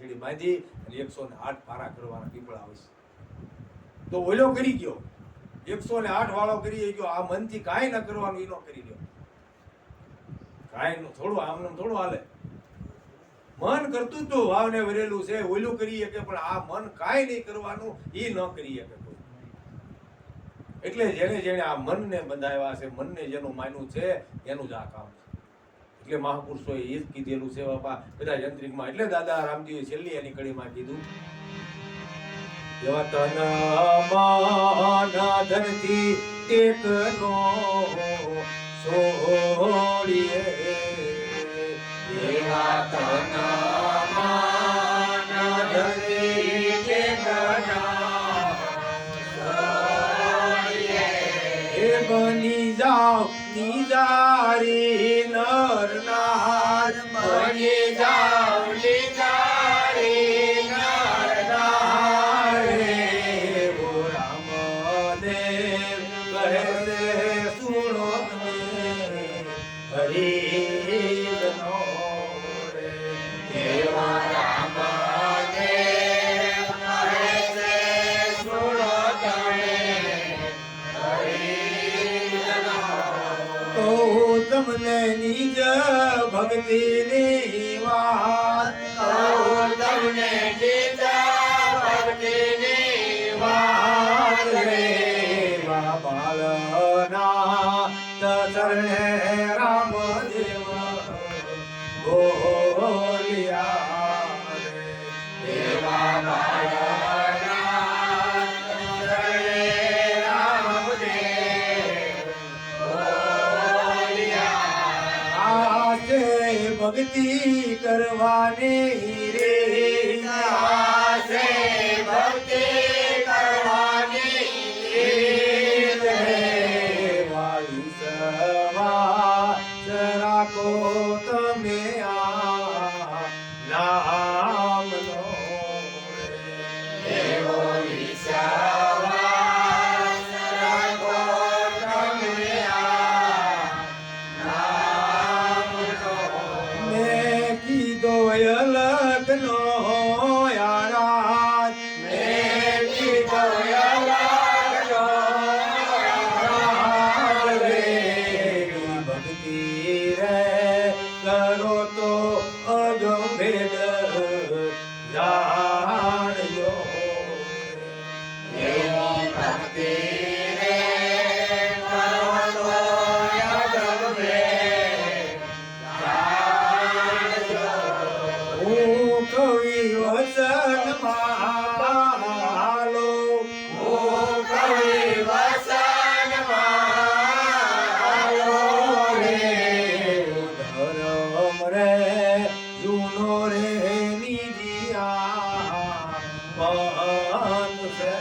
છેડી બાંધી અને 108 પારા કરવાના પીપળા હોય છે. તો ઓલો કરી ગયો 108 વાળો કરી ગયો. આ મનથી કાંઈ ન કરવાનું, એનો કરી ગયો. કાંઈ થોડું આમને થોડું હાલે. મન કરતું તો વાવને વરેલું છે, ઓલું કરી શકે, પણ આ મન કાંઈ નહીં કરવાનું, એ ન કરી શકે. એટલે જેને જેને આ મનને બંધાવ્યા છે, મનને જેનું માન્યું છે, એનું જ આ કામ છે. એટલે મહાપુરુષોએ એ જ કીધેલું છે બાપા બધા યંત્રિકમાં. એટલે દાદા રામજીએ છેલ્લી એની કડીમાં કીધું, એવા તન મન ધનથી ટેકનો છોડીએ, એવા તન મન ધનથી ટેકનો બની જાઓ નિજારી નર નાર, બની જાઓ નિજારી નર નાર. ઓ રામદેવ કહે છે સુણો તમે હરિનો રે. એવા રામદેવ કહે છે સુણો તમે તમને નિજ ભક્તિની વાત, તમને નિજ ભક્તિની વાત રે. બાલના ચરણે રામદેવ બોલ્યા રે. એવા બાલના ચરણે રામદેવ ભક્તિ કરવાની રે, આસે ભક્તિ કરવાની રે. વાળી સવા રાખો તમે આ નામનો રે. એવો વિશ્વાસ રાખો તમે આ નામનો. મેં કીધો અલગનો યારાત, મેં કીધો અલગનો યારાત રે. ભક્તિ રે કરો તો અગભેદ જાણજો. એવી ભક્તિ રે કરો તો અગભેદ જાણજો. હું કવિ વચન માલો, હું કવિ વચન માલો રે. ધર્મ રે જૂનો રે નિજિયા પંથ છે.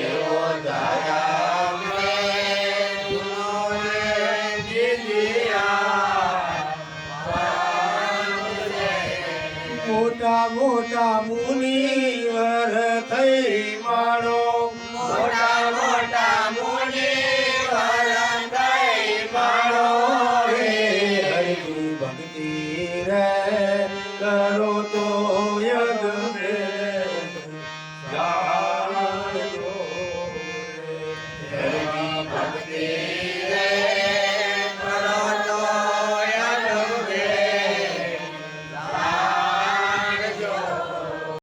એવો ધર્મ રે જૂનો રે નિજિયા. મોટા મોટા મુનિવર થઈ માણો,